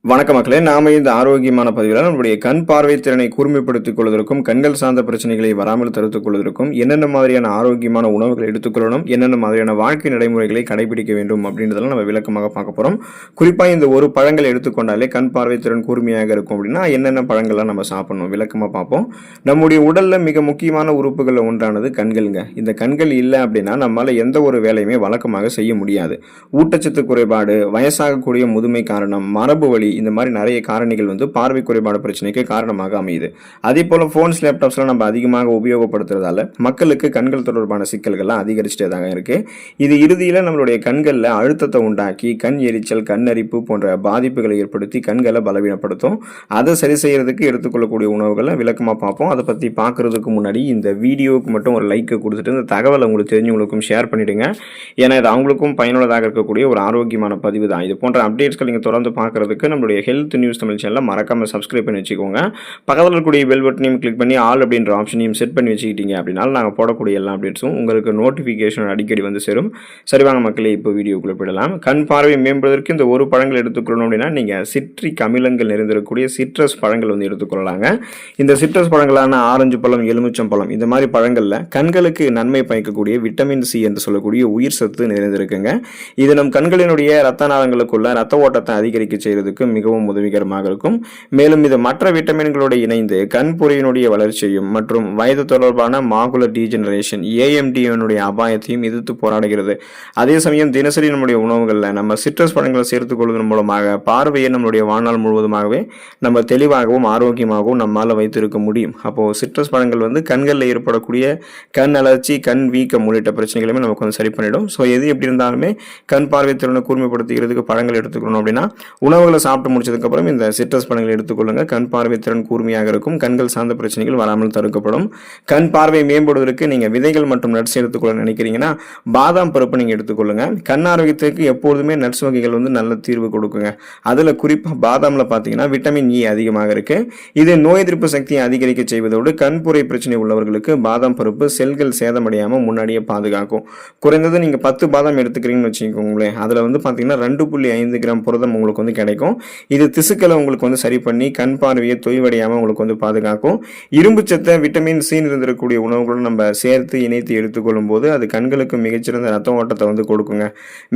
வணக்க மக்களே, நாம இந்த ஆரோக்கியமான பதிவில் நம்முடைய கண் பார்வை திறனை கூர்மைப்படுத்திக் கொள்வதற்கும் கண்கள் சார்ந்த பிரச்சனைகளை வராமல் தடுத்துக் கொள்வதற்கும் என்னென்ன மாதிரியான ஆரோக்கியமான உணவுகளை எடுத்துக்கொள்ளணும், என்னென்ன மாதிரியான வாழ்க்கை நடைமுறைகளை கடைபிடிக்க வேண்டும் அப்படின்றதெல்லாம் நம்ம விளக்கமாக பார்க்க போறோம். குறிப்பா இந்த ஒரு பழங்களை எடுத்துக்கொண்டாலே கண் பார்வை திறன் கூர்மையாக இருக்கும் அப்படின்னா என்னென்ன பழங்கள்லாம் நம்ம சாப்பிடணும் விளக்கமா பார்ப்போம். நம்முடைய உடல்ல மிக முக்கியமான உறுப்புகள் ஒன்றானது கண்கள்ங்க. இந்த கண்கள் இல்லை அப்படின்னா நம்மளால எந்த ஒரு வேலையுமே வழக்கமாக செய்ய முடியாது. ஊட்டச்சத்து குறைபாடு, வயசாகக்கூடிய முதுமை காரணம், மரபு வழி, இந்த மாதிரி நிறைய காரணிகள் பார்வை குறைபாடு பிரச்சனைக்கு காரணமாக அமையுது. அதே போல போன்ஸ், லேப்டாப்ஸ்லாம் நம்ம அதிகமாக உபயோகப்படுத்துறதால மக்களுக்கு கண்கள் தொடர்பான சிக்கல்கள்லாம் அதிகரிச்சுட்டே தாங்க இருக்கு. இது இறுதியில் நம்மளுடைய கண்களில் அழுத்தத்தை உண்டாக்கி கண் எரிச்சல், கண்ணரிப்பு போன்ற பாதிப்புகளை ஏற்படுத்தி கண்களை பலவீனப்படுத்தும். அதை சரி செய்யறதுக்கு எடுத்துக்கொள்ளக்கூடிய உணவுகளை விளக்கமாக பார்ப்போம். அதை பற்றி பார்க்கறதுக்கு முன்னாடி இந்த வீடியோவுக்கு மட்டும் ஒரு லைக்கை கொடுத்துட்டு இந்த தகவலை உங்களுக்கு தெரிஞ்சவங்களுக்கும் ஷேர் பண்ணிடுங்க. ஏன்னா இது அவங்களுக்கும் பயனுள்ளதாக இருக்கக்கூடிய ஒரு ஆரோக்கியமான பதிவு தான். இது போன்ற அப்டேட்ஸ்கள் நீங்கள் தொடர்ந்து பார்க்கறதுக்கு நம்மளுடைய ஹெல்த் நியூஸ் தமிழ் சேனலை மறக்காம சப்ஸ்கிரைப் பண்ணி வச்சுக்கோங்க. பக்கத்தில் இருக்கக்கூடிய பெல் பட்டனையும் கிளிக் பண்ணி ஆல் அப்படின்ற ஆப்ஷனையும் செட் பண்ணி வச்சுக்கிட்டீங்க அப்படின்னா நாங்கள் போடக்கூடிய எல்லா அப்டேட்ஸும் உங்களுக்கு நோட்டிஃபிகேஷன் அடிக்கடி சேரும். சரி வாங்க மக்களே, இப்போ வீடியோக்குள்ள போயிடலாம். கண் பார்வை மேம்படுவதற்கு இந்த ஒரு பழங்கள் எடுத்துக்கொள்ளணும் அப்படின்னா நீங்கள் சிட்ரிக் அமிலங்கள் நிறைந்திருக்கக்கூடிய சிட்ரஸ் பழங்கள் எடுத்துக்கொள்ளலாங்க. இந்த சிட்ரஸ் பழங்களான ஆரஞ்சு பழம், எலுமிச்சம் பழம், இந்த மாதிரி பழங்களில் கண்களுக்கு நன்மை பயக்கக்கூடிய விட்டமின் சி என்று சொல்லக்கூடிய உயிர் சத்து நிறைந்திருக்குங்க. இது நம் கண்களினுடைய ரத்த நாளங்களுக்குள்ள ரத்த ஓட்டத்தை அதிகரிக்க செய்யறதுக்கு மிகவும் உதவிகரமாக இருக்கும். மேலும் இது மற்ற விட்டமின்களோடு இணைந்து கண்புரையினுடைய வளர்ச்சியையும் மற்றும் வயது தொடர்பான மாகுலர் டீஜெனரேஷன் AMD அபாயத்தையும் எதிர்த்து போராடுகிறது. அதே சமயம் தினசரி நம்முடைய உணவுகளில் நம்ம சிட்ரஸ் பழங்களை சேர்த்துக் கொள்வதன் மூலமாக பார்வையை நம்மளுடைய வாழ்நாள் முழுவதுமாகவே நம்ம தெளிவாகவும் ஆரோக்கியமாகவும் நம்மால் வைத்திருக்க முடியும். அப்போ சிட்ரஸ் பழங்கள் கண்களில் ஏற்படக்கூடிய கண் அலர்ச்சி, கண் வீக்கம் உள்ளிட்ட பிரச்சனைகளுமே நமக்கு சரி பண்ணிடும். ஸோ எது எப்படி இருந்தாலுமே கண் பார்வை திறனை கூர்மைப்படுத்துகிறதுக்கு பழங்கள் எடுத்துக்கணும் அப்படின்னா உணவுகளை சாப்பிட்டு முடிச்சதுக்கு அப்புறம் இந்த சிட்ரஸ் பழங்களை எடுத்துக்கொள்ளுங்க. கண் பார்வை திறன் கூர்மையாக இருக்கும். கண்கள் சார்ந்த பிரச்சனைகள் வராமல் தடுக்கப்படும். கண் பார்வை மேம்படுவதற்கு நீங்க விதைகள் மற்றும் நட்ஸ் எடுத்துக்கொள்ள நினைக்கிறீங்கன்னா பாதாம் பருப்பு நீங்க எடுத்துக்கொள்ளுங்க. கண் ஆரோக்கியத்துக்கு எப்பொழுதுமே நட்ஸ் வகைகள் நல்ல தீர்வு கொடுக்குங்க. அதுல குறிப்பா பாதாம்ல பாத்தீங்கன்னா விட்டமின் இ அதிகமாக இருக்கு. இது நோய் எதிர்ப்பு சக்தியை அதிகரிக்க செய்வதோடு கண்புரை பிரச்சனை உள்ளவர்களுக்கு பாதாம் பருப்பு செல்கள் சேதமடையாம முன்னாடியே பாதுகாக்கும். குறைந்தது நீங்க 10 பாதாம் எடுத்துக்கிறீங்கன்னு வச்சுக்கோங்களேன், அதுல பாத்தீங்கன்னா 2.5 கிராம் புரதம் உங்களுக்கு கிடைக்கும். இது திசுக்களை உங்களுக்கு சரி பண்ணி கண் பார்வையை தொய்வடையாம உங்களுக்கு பாதுகாக்கும். இரும்பு சத்தை, விட்டமின் சி இருந்திருக்கக்கூடிய உணவுகளும் நம்ம சேர்த்து இணைத்து எடுத்துக்கொள்ளும் போது அது கண்களுக்கு மிகச்சிறந்த ரத்த ஓட்டத்தை கொடுக்குங்க.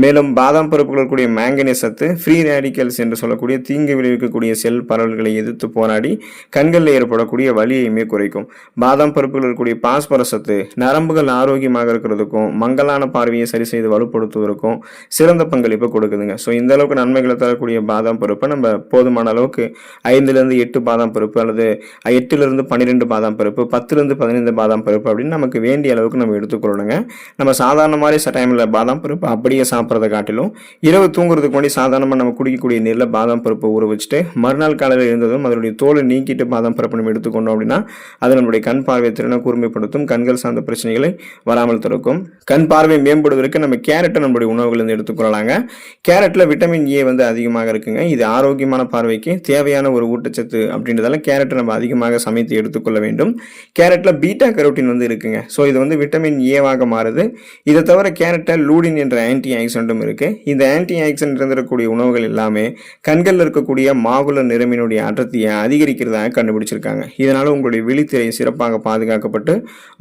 மேலும் பாதாம் பருப்புகள் கூடிய மேங்கனீஸ் சத்து ஃப்ரீ ரேடிக்கல்ஸ் என்று சொல்லக்கூடிய தீங்கு விளைவிக்கக்கூடிய செல் பரவல்களை எதிர்த்து போராடி கண்களில் ஏற்படக்கூடிய வலியையுமே குறைக்கும். பாதாம் பருப்புகள் இருக்கக்கூடிய பாஸ்பரஸ் சத்து நரம்புகள் ஆரோக்கியமாக இருக்கிறதுக்கும் மங்கலான பார்வையை சரி செய்து வலுப்படுத்துவதற்கும் சிறந்த பங்களிப்பு கொடுக்குதுங்க. ஸோ இந்த அளவுக்கு நன்மைகளை தரக்கூடிய பாதாம் பருப்பை நம்ம போதுமான அளவுக்கு 5லிருந்து 8 பாதாம் பருப்பு அல்லது 8லிருந்து 12 பாதாம் பருப்பு, 10லிருந்து 15 பாதாம் பருப்பு அப்படின்னு நமக்கு வேண்டிய அளவுக்கு நம்ம எடுத்துக்கொள்ளணுங்க. நம்ம சாதாரண மாதிரி டைமில் பாதாம் பருப்பு அப்படியே சாப்பிட்றத காட்டிலும் இரவு தூங்குறதுக்கு முன்னாடி சாதாரணமாக நம்ம குடிக்கக்கூடிய நீரில் பாதாம் பருப்பை ஊற வச்சுட்டு மறுநாள் காலையில் இருந்ததும் அதனுடைய தோலை நீக்கிட்டு பாதாம் பருப்பு நம்ம எடுத்துக்கொண்டோம் அப்படின்னா அது நம்மளுடைய கண் பார்வை திறனை கூர்மைப்படுத்தும். கண்கள் சார்ந்த பிரச்சனைகளை வராமல் தடுக்கும். கண் பார்வை மேம்படுவதற்கு நம்ம கேரட்டை நம்மளுடைய உணவுகள் எடுத்துக்கொள்ளலாங்க. கேரட்ல விட்டமின் ஏ அதிகமாக இருக்குங்க. இது ஆரோக்கியமான பார்வைக்கு தேவையான ஒரு ஊட்டச்சத்து அப்படின்றதால கேரட் நம்ம அதிகமாக சமைத்து எடுத்துக்கொள்ள வேண்டும். கேரட்ல பீட்டா கரோட்டின் இருக்குங்க. ஸோ இது விட்டமின் ஏவாக மாறுது. இதை தவிர கேரட்ல லூடின் என்ற ஆன்டி ஆக்சிடென்ட்டும் இருக்கு. இந்த ஆன்டி ஆக்சிடென்ட் இருந்திருக்கக்கூடிய உணவுகள் எல்லாமே கண்களில் இருக்கக்கூடிய மாகுலர் நிறமினுடைய அடர்த்தியை அதிகரிக்கிறதாக கண்டுபிடிச்சிருக்காங்க. இதனால உங்களுடைய விழித்திரை சிறப்பாக பாதுகாக்கப்பட்டு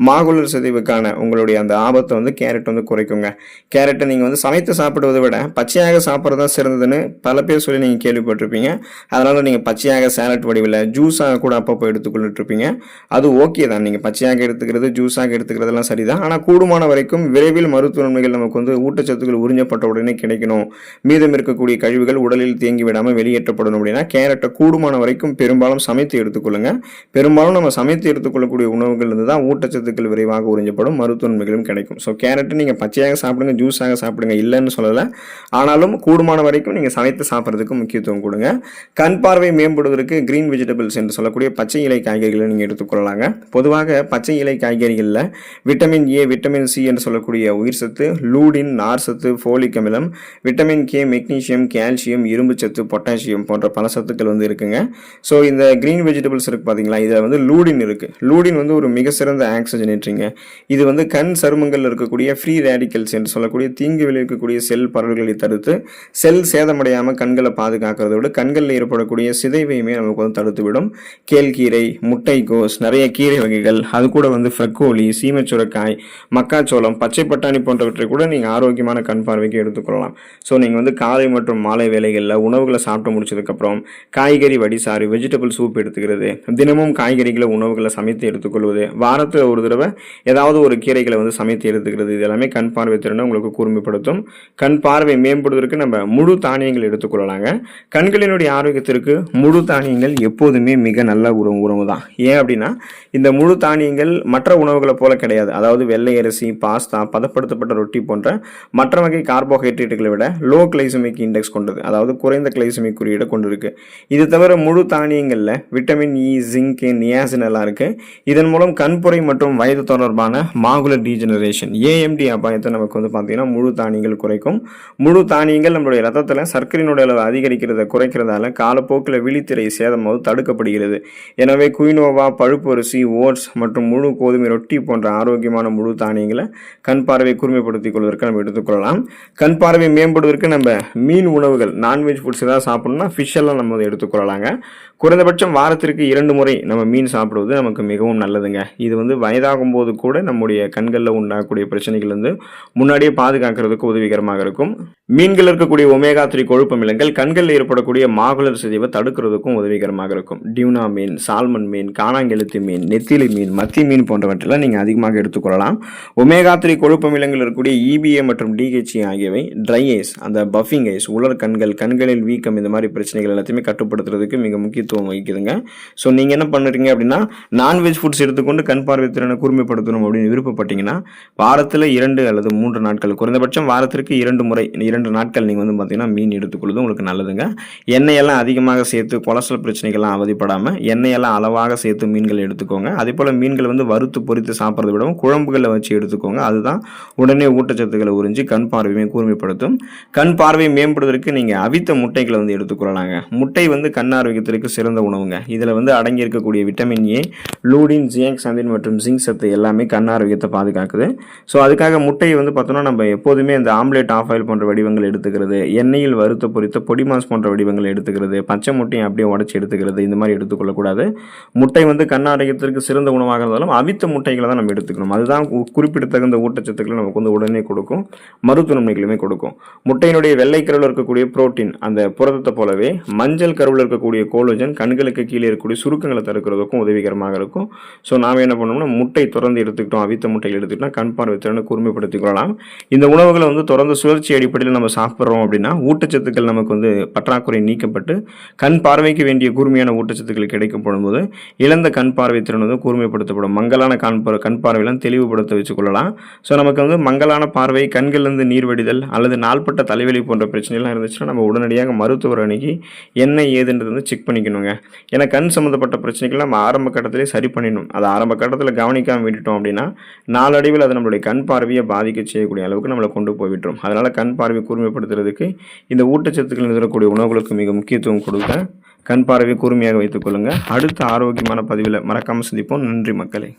மாகுலர் சிதைவுக்கான உங்களுடைய அந்த ஆபத்தை கேரட் குறைக்குங்க. கேரட்டை நீங்க சமைத்து சாப்பிடுவதை விட பச்சையாக சாப்பிட்றதா சிறந்ததுன்னு பல பேர் சொல்லி நீங்க கேள்விப்பட்டிருப்பீங்க. அதனால நீங்க பச்சையாக சாலட் வடிவில் ஜூஸாக கூட அப்பப்போ எடுத்துக்கொள்ளிட்டு இருப்பீங்க. அது ஓகே தான். நீங்க பச்சையாக எடுத்துக்கிறது, ஜூஸாக எடுத்துக்கிறதெல்லாம் சரிதான். ஆனால் கூடுமான வரைக்கும் விரைவில் மருத்துவ நன்மைகள் நமக்கு ஊட்டச்சத்துக்கள் உறிஞ்சப்பட்ட உடனே கிடைக்கணும், மீதம் இருக்கக்கூடிய கழிவுகள் உடலில் தேங்கி விடாமல் வெளியேற்றப்படணும் அப்படின்னா கேரட்டை கூடுமான வரைக்கும் பெரும்பாலும் சமைத்து எடுத்துக்கொள்ளுங்க. பெரும்பாலும் நம்ம சமைத்து எடுத்துக்கொள்ளக்கூடிய உணவுகள் தான் ஊட்டச்சத்துக்கள் விரைவாக உறிஞ்சப்படும், மருத்துவ நன்மைகளும் கிடைக்கும். ஸோ கேரட்டை நீங்க பச்சையாக சாப்பிடுங்க, ஜூஸாக சாப்பிடுங்க, இல்லைன்னு சொல்லலை. ஆனாலும் கூடுமான வரைக்கும் நீங்க சமைத்து சாப்பிட்றதுக்கு முக்கியத்துவம் கொடுங்க. கண் பார்வை மேம்படுவதற்கு கிரீன் வெஜிடபிள்ஸ் என்று சொல்லக்கூடிய பச்சை இலை காய்கறிகளை நீங்கள் எடுத்துக்கொள்ளலாங்க. பொதுவாக பச்சை இலை காய்கறிகளில் விட்டமின் ஏ, விட்டமின் சி என்று சொல்லக்கூடிய உயிர் சத்து, லூடின், நார் சத்து, ஃபோலிக் அமிலம், விட்டமின் கே, மெக்னீசியம், கால்சியம், இரும்பு சத்து, பொட்டாசியம் போன்ற பல சத்துக்கள் இருக்குங்க. ஸோ இந்த கிரீன் வெஜிடபிள்ஸ் இருக்கு பார்த்தீங்களா, இதில் லூடின் இருக்கு. லூடின் ஒரு மிக சிறந்த ஆக்சிஜனேட்டரிங்க. இது கண் சருமங்கள் இருக்கக்கூடிய ஃப்ரீ ரேடிக்கல்ஸ் என்று சொல்லக்கூடிய தீங்கு விளைவிக்கக்கூடிய செல் பரவல்களை தடுத்து செல் சேதமடையாமல் கண்களை பாதுகாக்க பாதுகாக்கிறத விட கண்களில் ஏற்படக்கூடிய சிதைவையுமே நமக்கு வந்து தடுத்துவிடும். கேழ்கீரை, முட்டைக்கோஸ், நிறைய கீரை வகைகள், அது கூட வந்து ஃப்ரக்கோலி, சீமச்சுரக்காய், மக்காச்சோளம், பச்சை பட்டாணி போன்றவற்றை கூட நீங்கள் ஆரோக்கியமான கண் பார்வைக்கு எடுத்துக்கொள்ளலாம். ஸோ நீங்கள் வந்து காலை மற்றும் மாலை வேளைகளில் உணவுகளை சாப்பிட்டு முடிச்சதுக்கப்புறம் காய்கறி வடிசாறு, வெஜிடபிள் சூப் எடுத்துக்கிறது, தினமும் காய்கறிகளை உணவுகளை சமைத்து எடுத்துக்கொள்வது, வாரத்தில் ஒரு தடவை ஏதாவது ஒரு கீரைகளை வந்து சமைத்து எடுத்துக்கிறது, இது எல்லாமே கண் பார்வை திறனை உங்களுக்கு கூர்மைப்படுத்தும். கண் பார்வை மேம்படுவதற்கு நம்ம முழு தானியங்கள் எடுத்துக்கொள்ளலாங்க. கண்களினுடைய ஆரோக்கியத்திற்கு முழு தானியங்கள் எப்போதுமே மிக நல்ல உணவு தான். ஏன் அப்படின்னா இந்த முழு தானியங்கள் மற்ற உணவுகளை போல கிடையாது. அதாவது வெள்ளை அரிசி, பாஸ்தா, பதப்படுத்தப்பட்ட ரொட்டி போன்ற மற்ற வகை கார்போஹைட்ரேட்டுகளை விட லோ கிளைசமிக் இண்டெக்ஸ் கொண்டது, அதாவது குறைந்த கிளைசமிக் குறியீடை கொண்டிருக்கு. இது தவிர முழு தானியங்களில் விட்டமின் இ, ஜிங்க், நியாசின் எல்லாம் இருக்கு. இதன் மூலம் கண்புரை மற்றும் வயது தொடர்பான மாகுலர் டீஜெனரேஷன் ஏஎம்டி அபாயத்தை நமக்கு வந்து பார்த்தீங்கன்னா முழு தானியங்கள் குறைக்கும். முழு தானியங்கள் நம்மளுடைய ரத்தத்தில் சர்க்கரையினுடைய அளவு அதிகரிக்கிறத குறைக்கிறதால காலப்போக்கில் விழித்திரை சேதமாவது தடுக்கப்படுகிறது. எனவே குயினோவா, பழுப்பு அரிசி, ஓட்ஸ் மற்றும் முழு கோதுமை ரொட்டி போன்ற ஆரோக்கியமான முழு தானியங்களை கண் பார்வை கூர்மைப்படுத்திக் கொள்வதற்கு நம்ம எடுத்துக்கொள்ளலாம். கண் பார்வை மேம்படுவதற்கு நம்ம மீன் உணவுகள், நான்வெஜ் ஃபுட்ஸ் ஏதாவது சாப்பிடணும்னா ஃபிஷ் எல்லாம் நம்ம எடுத்துக்கொள்ளலாங்க. குறைந்தபட்சம் வாரத்திற்கு 2 முறை நம்ம மீன் சாப்பிடுவது நமக்கு மிகவும் நல்லதுங்க. இது வந்து வயதாகும் போது கூட நம்முடைய கண்களில் உண்டாகக்கூடிய பிரச்சனைகள் வந்து முன்னாடியே பாதுகாக்கிறதுக்கு உதவிகரமாக இருக்கும். மீன்கள் இருக்கக்கூடிய ஒமேகா 3 கொழுப்பு அமிலங்கள் கண்களில் ஏற்படக்கூடிய மாகுலர் சிதைவை தடுக்கிறதுக்கும் உதவிகரமாக இருக்கும். டியூனா மீன், சால்மன் மீன், காணாங்கெழுத்தி மீன், நெத்திலி மீன், மத்தி மீன் போன்றவற்றெல்லாம் நீங்கள் அதிகமாக எடுத்துக்கொள்ளலாம். ஒமேகா 3 கொழுப்பு அமிலங்கள் இருக்கக்கூடிய EPA மற்றும் DHA ஆகியவை ட்ரை ஐஸ், அந்த பஃபிங் ஐஸ், உலர் கண்கள், கண்களில் வீக்கம், இந்த மாதிரி பிரச்சனைகள் எல்லாத்தையுமே கட்டுப்படுத்துறதுக்கு மிக முக்கியத்துவம் வகிக்குதுங்க. ஸோ நீங்கள் என்ன பண்ணுறீங்க அப்படின்னா நான்வெஜ் ஃபுட்ஸ் எடுத்துக்கொண்டு கண் பார்வை திறனை கூர்மைப்படுத்தணும் அப்படின்னு விருப்பப்பட்டீங்கன்னா வாரத்தில் 2 அல்லது 3 நாட்கள், குறைந்தபட்சம் வாரத்திற்கு 2 முறை, 2 நாட்கள் நீங்கள் வந்து பார்த்தீங்கன்னா மீன் எடுத்துக்கொள்வது உங்களுக்கு நல்லதுங்க. எண்ணெயெல்லாம் அதிகமாக சேர்த்து கொலஸ்ட்ரால் பிரச்சனைகள்லாம் அவதிப்படாமல் எண்ணெயெல்லாம் அளவாக சேர்த்து மீன்கள் எடுத்துக்கோங்க. அதே போல் மீன்கள் வந்து வறுத்து பொரித்து சாப்பிட்றத விடவும் குழம்புகளை வச்சு எடுத்துக்கோங்க. அதுதான் உடனே ஊட்டச்சத்துக்களை உறிஞ்சி கண் பார்வையை கூர்மைப்படுத்தும். கண் பார்வை மேம்படுவதற்கு நீங்கள் அவித்த முட்டைகளை வந்து எடுத்துக்கொள்ளலாங்க. முட்டை வந்து கண் ஆரோக்கியத்திற்கு சிறந்த உணவுங்க. இதில் வந்து அடங்கி இருக்கக்கூடிய விட்டமின் ஏ, லூடின், ஜியாக்சாந்தின் மற்றும் ஜிங்க் சத்து எல்லாமே கண் ஆரோக்கியத்தை பாதுகாக்குது. ஸோ அதுக்காக முட்டையை வந்து பார்த்தோன்னா நம்ம எப்போதுமே இந்த ஆம்லேட், ஆஃப் ஆயில் போன்ற வடிவங்கள் எடுத்துக்கிறது, எண்ணெயில் வறுத்த பொரித்த பொடி மாஸ் போன்ற வடிவங்கள் எடுத்துக்கிறது, பச்சை முட்டையை அப்படியே உடச்சி எடுத்துக்கிறது, இந்த மாதிரி எடுத்துக்கொள்ளக்கூடாது. முட்டை வந்து கண் ஆரோக்கியத்திற்கு சிறந்த உணவாக இருந்தாலும் அவித்த முட்டைகளை தான் நம்ம எடுத்துக்கணும். அதுதான் குறிப்பிடத்தகுந்த ஊட்டச்சத்துக்களை நமக்கு வந்து உடனே கொடுக்கும், மருத்துவ நன்மைகளுமே கொடுக்கும். முட்டையினுடைய வெள்ளை கருவில் இருக்கக்கூடிய புரோட்டீன், அந்த புரதத்தை போலவே மஞ்சள் கருவில் இருக்கக்கூடிய கோலோஜன் கண்களுக்கு கீழே இருக்கக்கூடிய சுருக்கங்களை தடுக்கிறதுக்கும் உதவிகரமாக இருக்கும். ஸோ நாம் என்ன பண்ணோம்னா முட்டை தொடர்ந்து எடுத்துக்கிட்டோம், அவித்த முட்டைகள் எடுத்துக்கிட்டோம், கண் பார்வை திறனை கூர்மைப்படுத்திக் கொள்ளலாம். இந்த உணவுகளை வந்து தொடர்ந்து சுழற்சி அடிப்படையில் நம்ம சாப்பிட்றோம் அப்படின்னா ஊட்டச்சத்துக்கள் நமக்கு வந்து பற்றாக்குறை நீக்கப்பட்டு கண் பார்வைக்கு வேண்டிய கூர்மையான ஊட்டச்சத்துக்கள் கிடைக்கப்படும் போது இழந்த கண் பார்வை திறன் வந்து கூர்மைப்படுத்தப்படும். மங்கலான கண் பார்வையெல்லாம் தெளிவுபடுத்த வச்சுக் கொள்ளலாம். ஸோ நமக்கு வந்து மங்கலான பார்வை, கண்களிலிருந்து நீர் வடிதல் அல்லது நாள்பட்ட தலைவலி போன்ற பிரச்சனைலாம் இருந்துச்சுன்னா நம்ம உடனடியாக மருத்துவர் அணுகி என்ன ஏதுன்றது வந்து செக் பண்ணிக்கணுங்க. ஏன்னா கண் சம்மந்தப்பட்ட பிரச்சனைகள் நம்ம ஆரம்ப கட்டத்திலே சரி பண்ணிடணும். அதை ஆரம்ப கட்டத்தில் கவனிக்காமல் விட்டுட்டோம் அப்படின்னா நாளடைவில் அது நம்மளுடைய கண் பார்வையை பாதிக்க செய்யக்கூடிய அளவுக்கு நம்மளை கொண்டு போய் விட்டுரும். அதனால் கண் பார்வை கூர்மைப்படுத்துறதுக்கு இந்த ஊட்டச்சத்துக்கள் இருக்கக்கூடிய உணவுகளுக்கு மிக முக்கியத்துவம் கொடுங்க. கண் பார்வையை கூர்மையாக வைத்துக் கொள்ளுங்கள். அடுத்த ஆரோக்கியமான பதிவில் மறக்காமல் சந்திப்போம். நன்றி மக்களே.